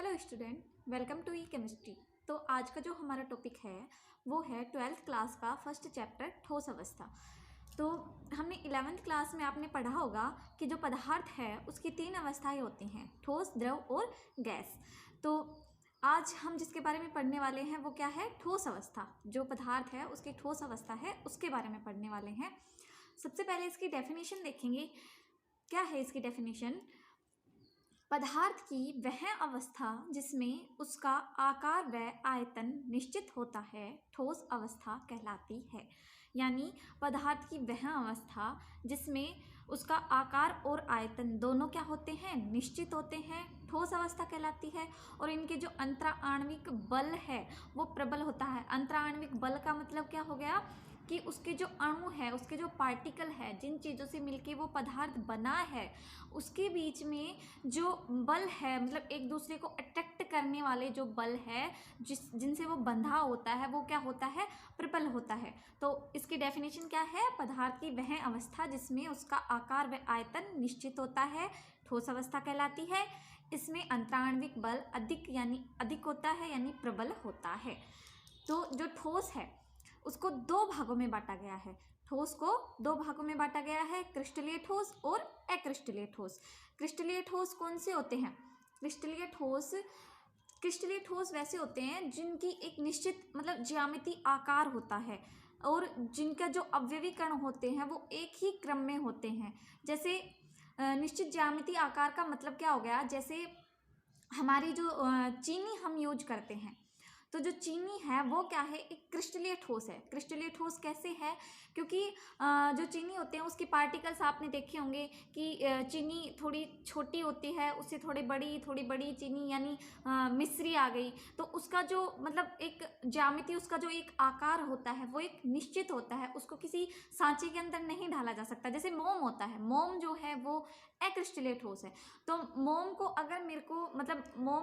Hello student, welcome to E chemistry. तो आज का जो हमारा टॉपिक है वो है 12th क्लास का फर्स्ट चैप्टर ठोस अवस्था। तो हमने 11th क्लास में आपने पढ़ा होगा कि जो पदार्थ है उसकी 3 अवस्थाएं होती हैं, ठोस, द्रव और गैस। तो आज हम जिसके बारे में पढ़ने वाले हैं वो क्या है, ठोस अवस्था। जो पदार्थ है उसकी ठोस अवस्था है उसके बारे में पढ़ने वाले हैं। सबसे पहले इसकी डेफिनेशन देखेंगे। क्या है इसकी डेफिनेशन? पदार्थ की वह अवस्था जिसमें उसका आकार व आयतन निश्चित होता है ठोस अवस्था कहलाती है। यानी पदार्थ की वह अवस्था जिसमें उसका आकार और आयतन दोनों क्या होते हैं, निश्चित होते हैं, ठोस अवस्था कहलाती है। और इनके जो अंतराण्विक बल है वो प्रबल होता है। अंतराण्विक बल का मतलब क्या हो गया कि उसके जो अणु है, उसके जो पार्टिकल है, जिन चीज़ों से मिलके वो पदार्थ बना है, उसके बीच में जो बल है, मतलब एक दूसरे को अट्रैक्ट करने वाले जो बल है जिनसे वो बंधा होता है, वो क्या होता है, प्रबल होता है। तो इसकी डेफिनेशन क्या है? पदार्थ की वह अवस्था जिसमें उसका आकार व आयतन निश्चित होता है ठोस अवस्था कहलाती है। इसमें अंतराण्विक बल अधिक होता है, यानी प्रबल होता है। तो जो ठोस है उसको 2 भागों में बांटा गया है। ठोस को 2 भागों में बांटा गया है, क्रिस्टलीय ठोस और अक्रिस्टलीय ठोस। क्रिस्टलीय ठोस कौन से होते हैं? क्रिस्टलीय ठोस वैसे होते हैं जिनकी एक निश्चित मतलब ज्यामिति आकार होता है और जिनका जो अवयवी कण होते हैं वो एक ही क्रम में होते हैं। जैसे निश्चित ज्यामिति आकार का मतलब क्या हो गया, जैसे हमारी जो चीनी हम यूज करते हैं, तो जो चीनी है वो क्या है, एक क्रिस्टलीय ठोस है। क्रिस्टलीय ठोस कैसे है? क्योंकि जो चीनी होते हैं उसके पार्टिकल्स आपने देखे होंगे कि चीनी थोड़ी छोटी होती है, उससे थोड़ी बड़ी चीनी यानी मिश्री आ गई, तो उसका जो मतलब एक ज्यामिति, उसका जो एक आकार होता है वो एक निश्चित होता है, उसको किसी सांचे के अंदर नहीं ढाला जा सकता। जैसे मोम होता है, मोम जो है वो अक्रिस्टलीय ठोस है। तो मोम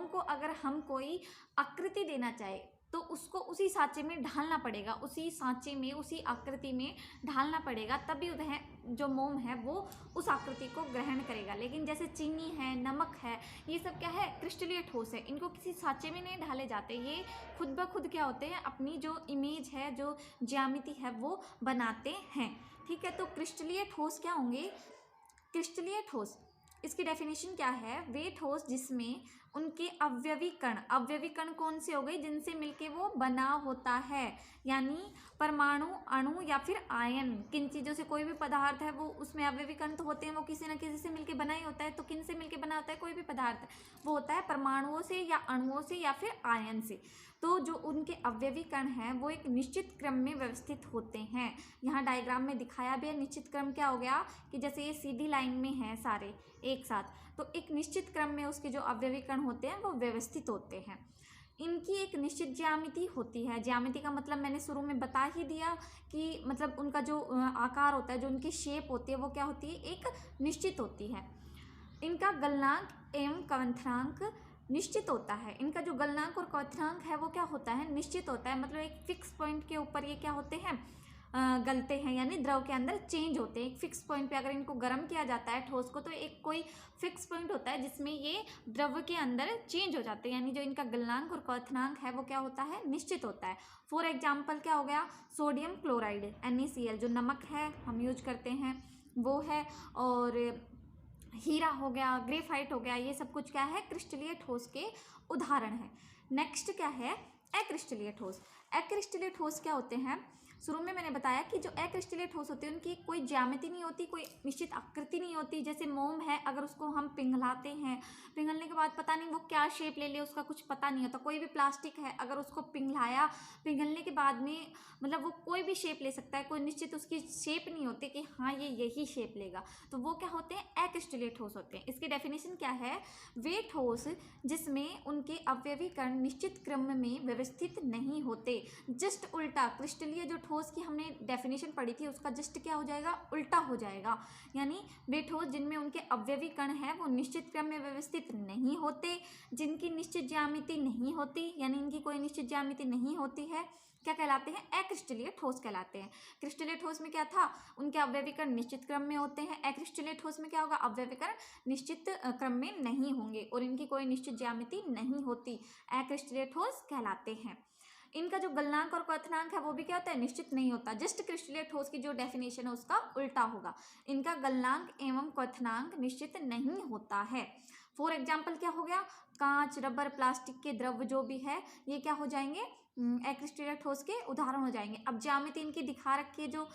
को अगर हम कोई आकृति देना चाहे तो उसको उसी सांचे में ढालना पड़ेगा, उसी सांचे में, उसी आकृति में ढालना पड़ेगा, तभी वह जो मोम है वो उस आकृति को ग्रहण करेगा। लेकिन जैसे चीनी है, नमक है, ये सब क्या है, क्रिस्टलीय ठोस है, इनको किसी सांचे में नहीं ढाले जाते, ये खुद ब खुद क्या होते हैं, अपनी जो इमेज है, जो ज्यामिति है वो बनाते हैं। ठीक है, तो क्रिस्टलीय ठोस क्या होंगे? क्रिस्टलीय ठोस, इसकी डेफिनेशन क्या है? वे ठोस जिसमें उनके अवयवी कण कौन से हो गए, जिनसे मिलके वो बना होता है, यानी परमाणु, अणु या फिर आयन। किन चीज़ों से कोई भी पदार्थ है वो उसमें अवयवी कण तो होते हैं, वो किसी न किसी से मिलके बना ही होता है। तो किन से मिलके बना होता है कोई भी पदार्थ? वो होता है परमाणुओं से या अणुओं से या फिर आयन से। तो जो उनके अवयवी कण हैं वो एक निश्चित क्रम में व्यवस्थित होते हैं। यहाँ डायग्राम में दिखाया भी है। निश्चित क्रम क्या हो गया कि जैसे ये सीधी लाइन में हैं सारे एक साथ, तो एक निश्चित क्रम में उसके जो अवयवी कण होते हैं वो व्यवस्थित होते हैं। इनकी एक निश्चित ज्यामिति होती है। ज्यामिति का मतलब मैंने शुरू में बता ही दिया कि मतलब उनका जो आकार होता है, जो उनकी शेप होती है वो क्या होती है, एक निश्चित होती है। इनका गलनांक एवं क्वथनांक निश्चित होता है। इनका जो गलनांक और क्वथनांक है वो क्या होता है, निश्चित होता है। मतलब एक फिक्स पॉइंट के ऊपर ये क्या होते हैं, गलते हैं, यानी द्रव के अंदर चेंज होते हैं। एक फिक्स पॉइंट पे अगर इनको गर्म किया जाता है ठोस को, तो एक कोई फिक्स पॉइंट होता है जिसमें ये द्रव के अंदर चेंज हो जाते हैं, यानी जो इनका गलनांक और क्वथनांक है वो क्या होता है, निश्चित होता है। फॉर एग्जाम्पल क्या हो गया, सोडियम क्लोराइड NaCl जो नमक है हम यूज करते हैं वो है, और हीरा हो गया, ग्रेफाइट हो गया, ये सब कुछ क्या है, क्रिस्टलीय ठोस के उदाहरण है। नेक्स्ट क्या है, अक्रिस्टलीय ठोस। अक्रिस्टलीय ठोस क्या होते हैं? शुरू में मैंने बताया कि जो अक्रिस्टलीय ठोस होते हैं उनकी कोई ज्यामिति नहीं होती, कोई निश्चित आकृति नहीं होती। जैसे मोम है, अगर उसको हम पिघलाते हैं, पिघलने के बाद पता नहीं वो क्या शेप ले ले, उसका कुछ पता नहीं होता। कोई भी प्लास्टिक है, अगर उसको पिघलाया, पिघलने के बाद में मतलब वो कोई भी शेप ले सकता है, कोई निश्चित उसकी शेप नहीं होती कि हाँ ये यही शेप लेगा। तो वो क्या होते हैं, अक्रिस्टलीय ठोस होते हैं। इसकी डेफिनेशन क्या है? वे ठोस जिसमें उनके अवयवी कण निश्चित क्रम में व्यवस्थित नहीं होते। जस्ट उल्टा, क्रिस्टलीय जो ठोस ठोस की हमने डेफिनेशन पढ़ी थी उसका जस्ट क्या हो जाएगा, उल्टा हो जाएगा। यानी वे ठोस जिनमें उनके अवयवी कण हैं वो निश्चित क्रम में व्यवस्थित नहीं होते, जिनकी निश्चित ज्यामिति नहीं होती, यानी इनकी कोई निश्चित ज्यामिति नहीं होती है, क्या कहलाते हैं, अक्रिस्टलीय ठोस कहलाते हैं। क्रिस्टलीय ठोस में क्या था, उनके अवयवीकरण निश्चित क्रम में होते हैं। अक्रिस्टलीय ठोस में क्या होगा, अवयवीकरण निश्चित क्रम में नहीं होंगे और इनकी कोई निश्चित ज्यामिति नहीं होती, अक्रिस्टलीय ठोस कहलाते हैं। इनका जो गलनांक और क्वथनांक है वो भी क्या होता है, निश्चित नहीं होता। जस्ट क्रिस्टलीय ठोस की जो डेफिनेशन है उसका उल्टा होगा, इनका गलनांक एवं क्वथनांक निश्चित नहीं होता है। फॉर एग्जाम्पल क्या हो गया, कांच, रबर, प्लास्टिक के द्रव जो भी है ये क्या हो जाएंगे, अक्रिस्टलीय ठोस के उदाहरण हो जाएंगे। अब ज्यामिति इनकी दिखा रखी है, जो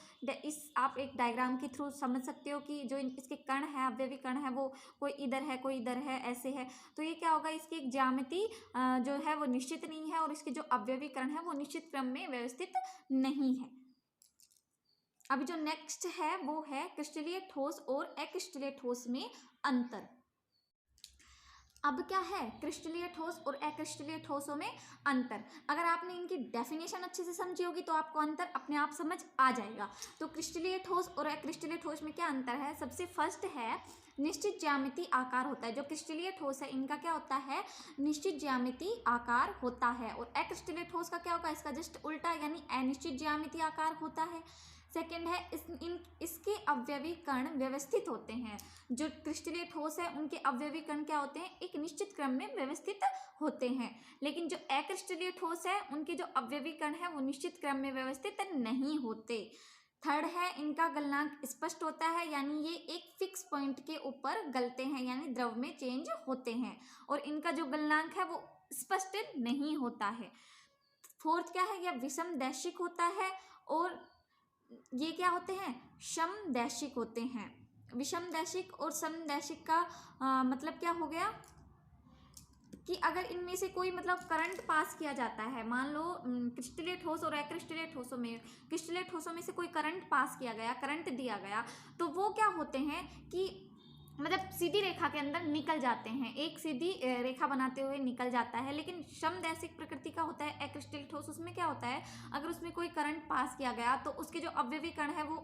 इस आप एक डायग्राम के थ्रू समझ सकते हो कि जो इसके कण है, अवयवी कण है, वो कोई इधर है कोई इधर है, ऐसे है। तो ये क्या होगा, इसकी एक ज्यामिति जो है वो निश्चित नहीं है और इसके जो अवयवी कण है वो निश्चित क्रम में व्यवस्थित नहीं है। अभी जो नेक्स्ट है वो है क्रिस्टलीय ठोस और अक्रिस्टलीय ठोस में अंतर। अब क्या है, क्रिस्टलीय ठोस और अक्रिस्टलीय ठोसों में अंतर। अगर आपने इनकी डेफिनेशन अच्छे से समझी होगी तो आपको अंतर अपने आप समझ आ जाएगा। तो क्रिस्टलीय ठोस और अक्रिस्टलीय ठोस में क्या अंतर है, सबसे फर्स्ट है निश्चित ज्यामिति आकार होता है। जो क्रिस्टलीय ठोस है इनका क्या होता है, निश्चित ज्यामिति आकार होता है, और अक्रिस्टलीय ठोस का क्या होगा, इसका जस्ट उल्टा, यानी अनिश्चित ज्यामिति आकार होता है। सेकेंड है इसके अवयवी कण व्यवस्थित होते हैं। जो क्रिस्टलीय ठोस है उनके अवयवी कण क्या होते हैं, एक निश्चित क्रम में व्यवस्थित होते हैं, लेकिन जो अक्रिस्टलीय ठोस है उनके जो अवयवी कण है वो निश्चित क्रम में व्यवस्थित नहीं होते। थर्ड है इनका गलनांक स्पष्ट होता है, यानी ये एक फिक्स पॉइंट के ऊपर गलते हैं, यानी द्रव में चेंज होते हैं, और इनका जो गलनांक है वो स्पष्ट नहीं होता है। फोर्थ क्या है, यह विषम दैशिक होता है, और ये क्या होते हैं, समदैशिक होते हैं। विषम दैशिक और समदैशिक का मतलब क्या हो गया कि अगर इनमें से कोई मतलब करंट पास किया जाता है, मान लो क्रिस्टलीय ठोस और अक्रिस्टलीय ठोसों में, क्रिस्टलीय ठोसों में से कोई करंट पास किया गया, करंट दिया गया, तो वो क्या होते हैं कि मतलब सीधी रेखा के अंदर निकल जाते हैं, एक सीधी रेखा बनाते हुए निकल जाता है। लेकिन समदैशिक प्रकृति का होता है अक्रिस्टलीय ठोस, उसमें क्या होता है, अगर उसमें कोई करंट पास किया गया तो उसके जो अवयवी कण है वो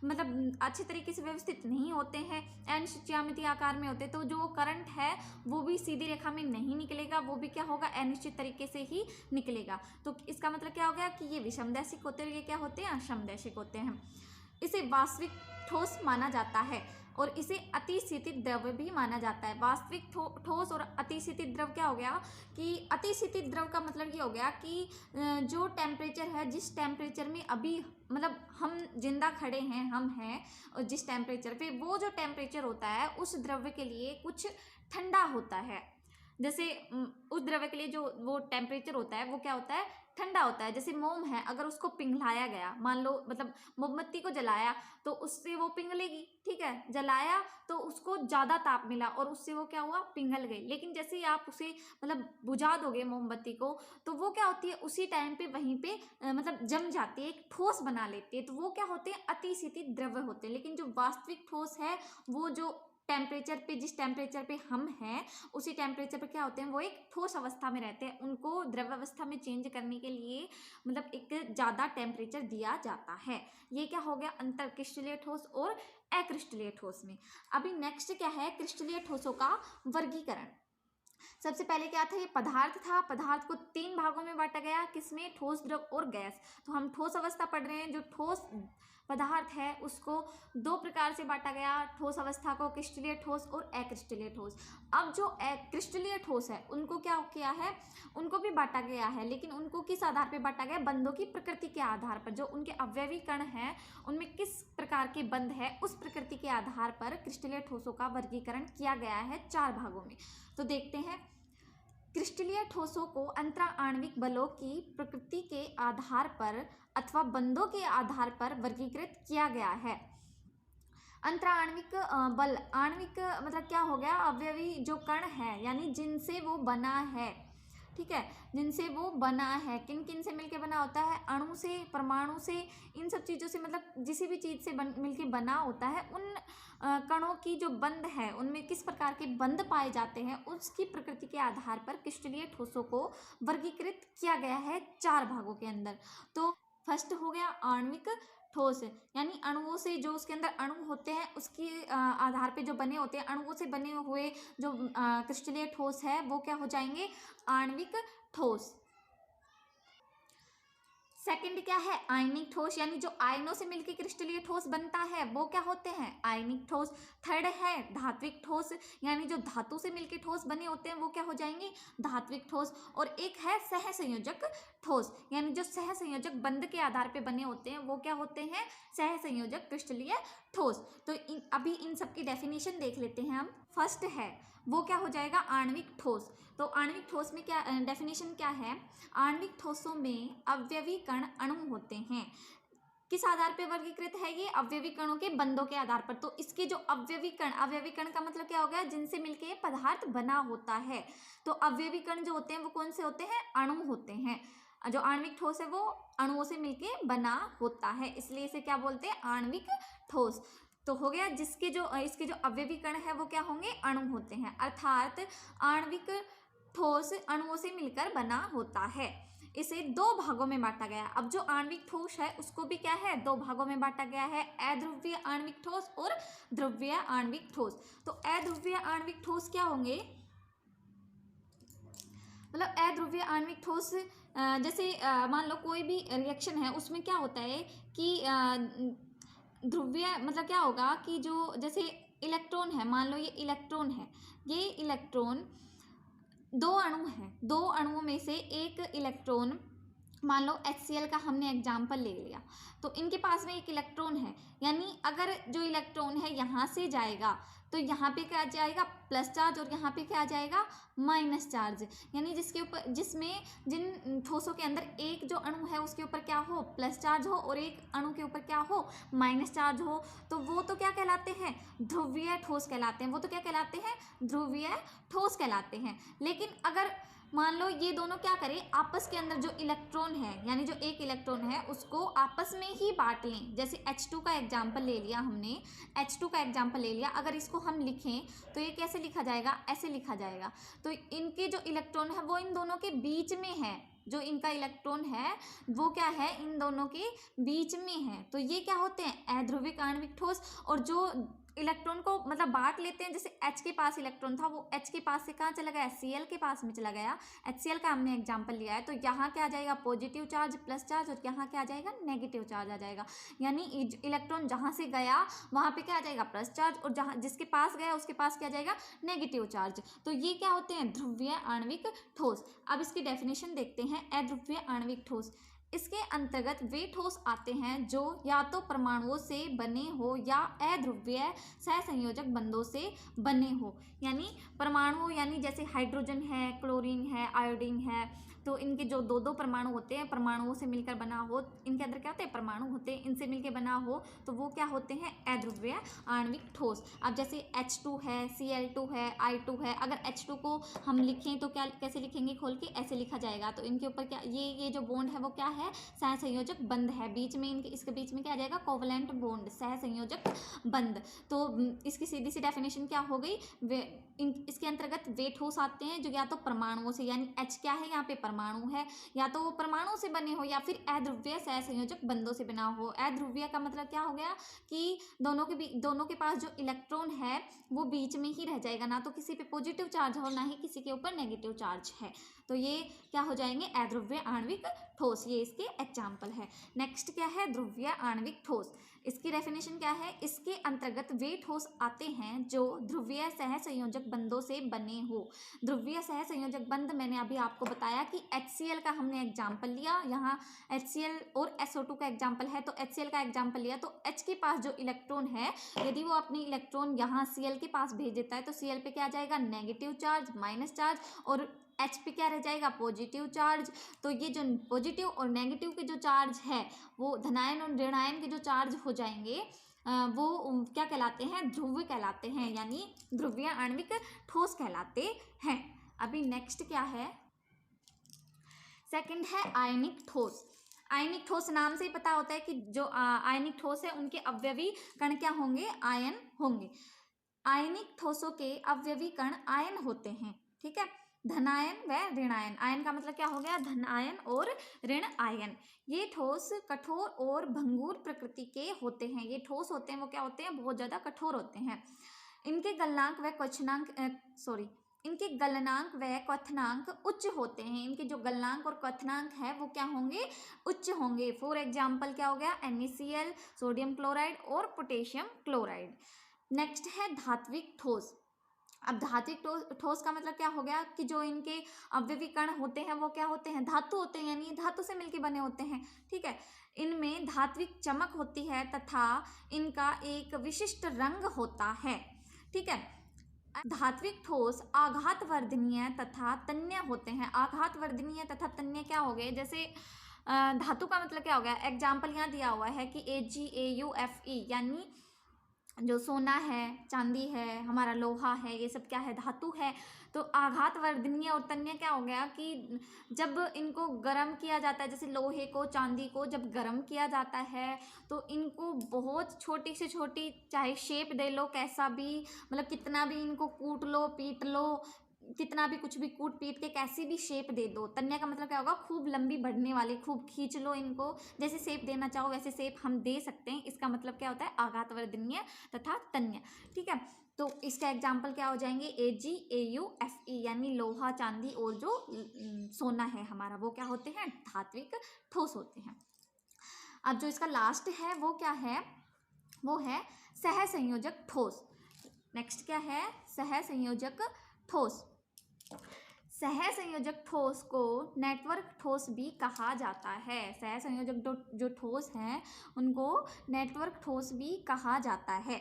मतलब अच्छे तरीके से व्यवस्थित नहीं होते हैं, अनिश्चित ज्यामिति आकार में होते हैं, तो जो करंट है वो भी सीधी रेखा में नहीं निकलेगा, वो भी क्या होगा, अनिश्चित तरीके से ही निकलेगा। तो इसका मतलब क्या हो गया कि ये विषमदैशिक होते हैं, ये क्या होते हैं, समदैशिक होते हैं। इसे वास्तविक ठोस माना जाता है और इसे अतिस्थितित द्रव भी माना जाता है। वास्तविक ठोस और अतिस्थितित द्रव क्या हो गया कि अतिस्थितित द्रव का मतलब ये हो गया कि जो टेम्परेचर है, जिस टेम्परेचर में अभी मतलब हम जिंदा खड़े हैं, हम हैं, और जिस टेम्परेचर पे, वो जो टेम्परेचर होता है उस द्रव्य के लिए कुछ ठंडा होता है। जैसे उस द्रव्य के लिए जो वो टेम्परेचर होता है वो क्या होता है, ठंडा होता है। जैसे मोम है, अगर उसको पिघलाया गया, मान लो मतलब मोमबत्ती को जलाया तो उससे वो पिघलेगी, ठीक है, जलाया तो उसको ज़्यादा ताप मिला और उससे वो क्या हुआ, पिघल गई। लेकिन जैसे ही आप उसे मतलब बुझा दोगे मोमबत्ती को, तो वो क्या होती है, उसी टाइम पे वहीं पे मतलब जम जाती है, एक ठोस बना लेती है। तो वो क्या होते हैं, अतिस्थितित द्रव्य होते हैं। लेकिन जो वास्तविक ठोस है वो जो टेम्परेचर पे, जिस टेम्परेचर पे हम हैं उसी टेम्परेचर पे क्या होते हैं, वो एक ठोस अवस्था में रहते हैं। उनको द्रव्य अवस्था में चेंज करने के लिए मतलब एक ज़्यादा टेम्परेचर दिया जाता है। ये क्या हो गया, अंतर क्रिस्टलीय ठोस और अक्रिस्टलीय ठोस में। अभी नेक्स्ट क्या है, क्रिस्टलीय ठोसों का वर्गीकरण। सबसे पहले क्या था, ये पदार्थ था। पदार्थ को 3 भागों में बांटा गया, किसमें, ठोस, द्रव और गैस। तो हम ठोस अवस्था पढ़ रहे हैं। जो ठोस पदार्थ है उसको 2 प्रकार से बांटा गया, ठोस अवस्था को क्रिस्टलीय ठोस और अक्रिस्टलीय ठोस। अब जो क्रिस्टलीय ठोस है उनको क्या किया है, उनको भी बांटा गया है, लेकिन उनको किस आधार पर बांटा गया, बंधों की प्रकृति के आधार पर। जो उनके अवयवी कण हैं उनमें किस प्रकार के बंध है, उस प्रकृति के आधार पर क्रिस्टलीय ठोसों का वर्गीकरण किया गया है 4 भागों में। तो देखते हैं, क्रिस्टलीय ठोसों को अंतरा आणविक बलों की प्रकृति के आधार पर अथवा बंधों के आधार पर वर्गीकृत किया गया है। अंतरा आणविक बल, आणविक मतलब क्या हो गया, अवयवी जो कण है, यानी जिनसे वो बना है, ठीक है, जिनसे वो बना है। किन किन से मिलके बना होता है, अणु से, परमाणु से, इन सब चीज़ों से, मतलब जिस भी चीज़ से मिलके बना होता है। उन कणों की जो बंध है उनमें किस प्रकार के बंध पाए जाते हैं, उसकी प्रकृति के आधार पर क्रिस्टलीय ठोसों को वर्गीकृत किया गया है 4 भागों के अंदर। तो फर्स्ट हो गया आणविक ठोस, यानी अणुओं से जो उसके अंदर अणु होते हैं उसके आधार पे जो बने होते हैं, अणुओं से बने हुए जो क्रिस्टलीय ठोस है वो क्या हो जाएंगे, आणविक ठोस। सेकंड क्या है, आयनिक ठोस, यानी जो आयनों से मिलकर क्रिस्टलीय ठोस बनता है वो क्या होते हैं, आयनिक ठोस। थर्ड है धात्विक ठोस, यानी जो धातु से मिलकर ठोस बने होते हैं वो क्या हो जाएंगे, धात्विक ठोस। और एक है सहसंयोजक ठोस, यानी जो सहसंयोजक बंध के आधार पे बने होते हैं वो क्या होते हैं, सहसंयोजक क्रिस्टलीय ठोस। तो अभी इन सब की डेफिनेशन देख लेते हैं हम। फर्स्ट है वो क्या हो जाएगा, आणविक ठोस। तो आणविक ठोस में क्या डेफिनेशन क्या है, आणविक ठोसों में अवयवी कण अणु होते हैं। किस आधार पर वर्गीकृत है ये, अवयवी कणों के बंधों के आधार पर। तो इसके जो अवयवी कण का मतलब क्या हो गया, जिनसे मिलकर ये पदार्थ बना होता है। तो अवयवी कण जो होते हैं वो कौन से होते हैं, अणु होते हैं। जो आणविक ठोस है वो अणुओं से मिलकर बना होता है, इसलिए इसे क्या बोलते हैं, आणविक ठोस। तो हो गया जिसके जो इसके जो अवयवी कण है वो क्या होंगे, अणु होते हैं, अर्थात आणविक ठोस अणुओं से मिलकर बना होता है। इसे दो भागों में बांटा गया। अब जो आणविक ठोस है उसको भी क्या है, दो भागों में बांटा गया है, अध्रुवीय आणविक ठोस और ध्रुवीय आणविक ठोस। तो अध्रुवीय आणविक ठोस क्या होंगे, मतलब अध्रुवीय आणविक ठोस जैसे मान लो कोई भी रिएक्शन है उसमें क्या होता है कि ध्रुवीय मतलब क्या होगा कि जो जैसे इलेक्ट्रॉन है, मान लो ये इलेक्ट्रॉन है, ये इलेक्ट्रॉन दो अणु हैं, दो अणुओं में से एक इलेक्ट्रॉन, मान लो HCl का हमने एग्जाम्पल ले लिया, तो इनके पास में एक इलेक्ट्रॉन है, यानी अगर जो इलेक्ट्रॉन है यहाँ से जाएगा तो यहाँ पे क्या जाएगा, प्लस चार्ज, और यहाँ पे क्या जाएगा, माइनस चार्ज। यानी जिसके ऊपर जिसमें जिन ठोसों के अंदर एक जो अणु है उसके ऊपर क्या हो, प्लस चार्ज हो, और एक अणु के ऊपर क्या हो, माइनस चार्ज हो, तो वो तो क्या कहलाते हैं, ध्रुवीय ठोस कहलाते हैं। वो तो क्या कहलाते हैं, ध्रुवीय ठोस कहलाते हैं। लेकिन अगर मान लो ये दोनों क्या करें, आपस के अंदर जो इलेक्ट्रॉन है, यानी जो एक इलेक्ट्रॉन है उसको आपस में ही बांट लें। जैसे H2 का एग्जाम्पल ले लिया हमने, H2 का एग्जाम्पल ले लिया, अगर इसको हम लिखें तो ये कैसे लिखा जाएगा, ऐसे लिखा जाएगा। तो इनके जो इलेक्ट्रॉन है वो इन दोनों के बीच में है, जो इनका इलेक्ट्रॉन है वो क्या है, इन दोनों के बीच में है। तो ये क्या होते हैं, अध्रुविक आणविक ठोस। और जो इलेक्ट्रॉन को मतलब बांट लेते हैं, जैसे H के पास इलेक्ट्रॉन था, वो H के पास से कहाँ चला गया, Cl के पास में चला गया, HCl का हमने एग्जाम्पल लिया है, तो यहाँ क्या आ जाएगा, पॉजिटिव चार्ज, प्लस चार्ज, और यहाँ क्या आ जाएगा, नेगेटिव चार्ज आ जाएगा। यानी इलेक्ट्रॉन जहाँ से गया वहाँ पे क्या आ जाएगा, प्लस चार्ज, और जहाँ जिसके पास गया उसके पास क्या आ जाएगा, नेगेटिव चार्ज। तो ये क्या होते हैं, ध्रुवीय आणविक ठोस। अब इसकी डेफिनेशन देखते हैं, अध्रुवीय आणविक ठोस। इसके अंतर्गत वे ठोस आते हैं जो या तो परमाणुओं से बने हो या अध्रुवीय सहसंयोजक बंधों से बने हो। यानी परमाणु, यानी जैसे हाइड्रोजन है, क्लोरीन है, आयोडीन है, तो इनके जो दो दो परमाणु होते हैं, परमाणुओं से मिलकर बना हो, इनके अंदर क्या होते हैं, परमाणु होते हैं, इनसे मिलकर बना हो, तो वो क्या होते हैं, अध्रुवीय आणविक ठोस। अब जैसे H2 है, Cl2 है, I2 है, अगर H2 को हम लिखें तो क्या कैसे लिखेंगे, खोल के ऐसे लिखा जाएगा। तो इनके ऊपर क्या, ये जो बॉन्ड है वो क्या है, सहसंयोजक बंध है, बीच में इनके इसके बीच में क्या आ जाएगा, कोवलेंट बॉन्ड, सहसंयोजक बंध। तो इसकी सीधी सी डेफिनेशन क्या हो गई, इसके अंतर्गत वे ठोस आते हैं जो या तो परमाणुओं से, यानी H क्या है यहाँ पे, परमाणु है, या तो वो परमाणु से बने हो या फिर अध्रुवीय सहसंयोजक बंधों से बना हो। अध्रुवीय का मतलब क्या हो गया कि दोनों के पास जो इलेक्ट्रॉन है वो बीच में ही रह जाएगा, ना तो किसी पे पॉजिटिव चार्ज हो ना ही किसी के ऊपर नेगेटिव चार्ज है। तो ये क्या हो जाएंगे, अध्रुवीय आणविक ठोस, ये इसके एग्जाम्पल है। नेक्स्ट क्या है, ध्रुवीय आणविक ठोस। इसकी डेफिनेशन क्या है, इसके अंतर्गत वे ठोस आते हैं जो ध्रुवीय सहसंयोजक बंधों से बने हो। ध्रुवीय सहसंयोजक बंध मैंने अभी आपको बताया कि HCl का हमने एग्जाम्पल लिया, यहाँ HCl और SO2 का एग्जाम्पल है, तो HCl का एग्जाम्पल लिया, तो H के पास जो इलेक्ट्रॉन है, यदि वो अपनी इलेक्ट्रॉन यहाँ Cl के पास भेज देता है तो Cl पे क्या आ जाएगा, नेगेटिव चार्ज, माइनस चार्ज, और H पे क्या रह जाएगा, पॉजिटिव चार्ज। तो ये जो पॉजिटिव और नेगेटिव के जो चार्ज है वो धनायन और ऋणायन के जो चार्ज हो जाएंगे वो क्या कहलाते हैं, ध्रुव कहलाते हैं, यानी ध्रुवीय आणविक ठोस कहलाते हैं। अभी नेक्स्ट क्या है, सेकंड है आयनिक ठोस। आयनिक ठोस नाम से ही पता होता है कि जो आयनिक ठोस है उनके अवयवी कण क्या होंगे, आयन होंगे। आयनिक ठोसों के अवयवी कण आयन होते हैं, ठीक है। धनायन व ऋणायन। आयन का मतलब क्या हो गया, धन आयन और ऋण आयन। ये ठोस कठोर और भंगुर प्रकृति के होते हैं। ये ठोस होते हैं वो क्या होते हैं, बहुत ज़्यादा कठोर होते हैं। इनके गलनांक व क्वथनांक इनके गलनांक व क्वथनांक उच्च होते हैं। इनके जो गलनांक और क्वथनांक है वो क्या होंगे, उच्च होंगे। फॉर एग्जाम्पल क्या हो गया, NaCl, सोडियम क्लोराइड और पोटेशियम क्लोराइड। नेक्स्ट है धात्विक ठोस। अब धात्विक ठोस का मतलब क्या हो गया कि जो इनके अवयवी कण होते हैं वो क्या होते हैं, धातु होते हैं, यानी धातु से मिलकर बने होते हैं। ठीक है, इनमें धात्विक चमक होती है तथा इनका एक विशिष्ट रंग होता है। ठीक है, धात्विक ठोस आघातवर्धनीय तथा तन्य होते हैं। आघातवर्धनीय तथा तन्य क्या हो गए, जैसे धातु का मतलब क्या हो गया, एग्जाम्पल यहाँ दिया हुआ है कि AgAuFe, यानी जो सोना है, चांदी है, हमारा लोहा है, ये सब क्या है, धातु है। तो आघातवर्धनीय और तन्य क्या हो गया कि जब इनको गर्म किया जाता है, जैसे लोहे को, चांदी को जब गर्म किया जाता है तो इनको बहुत छोटी से छोटी, चाहे शेप दे लो कैसा भी, मतलब कितना भी इनको कूट लो, पीट लो, कितना भी कुछ भी कूट पीट के कैसी भी शेप दे दो। तन्य का मतलब क्या होगा, खूब लंबी बढ़ने वाली, खूब खींच लो इनको, जैसे शेप देना चाहो वैसे शेप हम दे सकते हैं। इसका मतलब क्या होता है, आघातवर्धनीय तथा तन्य। ठीक है, तो इसका एग्जाम्पल क्या हो जाएंगे, AgAuFe, यानी लोहा, चांदी और जो सोना है हमारा, वो क्या होते हैं, धात्विक ठोस होते हैं। अब जो इसका लास्ट है वो क्या है, वो है सहसंयोजक ठोस। नेक्स्ट क्या है, सहसंयोजक ठोस। सहसंयोजक ठोस को नेटवर्क ठोस भी कहा जाता है। सहसंयोजक जो ठोस हैं उनको नेटवर्क ठोस भी कहा जाता है।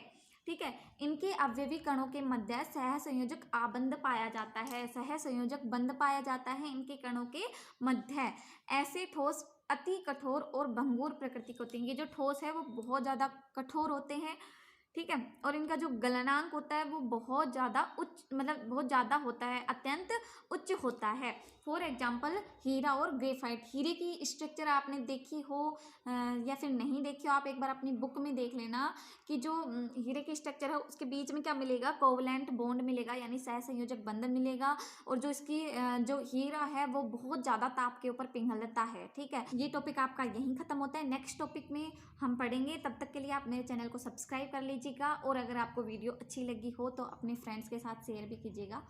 ठीक है, इनके अवयवी कणों के मध्य सहसंयोजक आबंध पाया जाता है। सहसंयोजक बंध पाया जाता है इनके कणों के मध्य। ऐसे ठोस अति कठोर और भंगुर प्रकृति के होते हैं। ये जो ठोस है वो बहुत ज़्यादा कठोर होते हैं। ठीक है, और इनका जो गलनांक होता है वो बहुत ज़्यादा उच्च, मतलब बहुत ज़्यादा होता है, अत्यंत उच्च होता है। फॉर एग्जाम्पल हीरा और ग्रेफाइट। हीरे की स्ट्रक्चर आपने देखी हो या फिर नहीं देखी हो, आप एक बार अपनी बुक में देख लेना कि जो हीरे की स्ट्रक्चर है उसके बीच में क्या मिलेगा, कोवलेंट बॉन्ड मिलेगा, यानी सहसंयोजक बंधन मिलेगा। और जो इसकी जो हीरा है वो बहुत ज़्यादा ताप के ऊपर पिघलता है। ठीक है, ये टॉपिक आपका यहीं खत्म होता है। नेक्स्ट टॉपिक में हम पढ़ेंगे, तब तक के लिए आप मेरे चैनल को सब्सक्राइब कर लीजिएगा। और अगर आपको वीडियो अच्छी लगी हो तो अपने फ्रेंड्स के साथ शेयर भी कीजिएगा।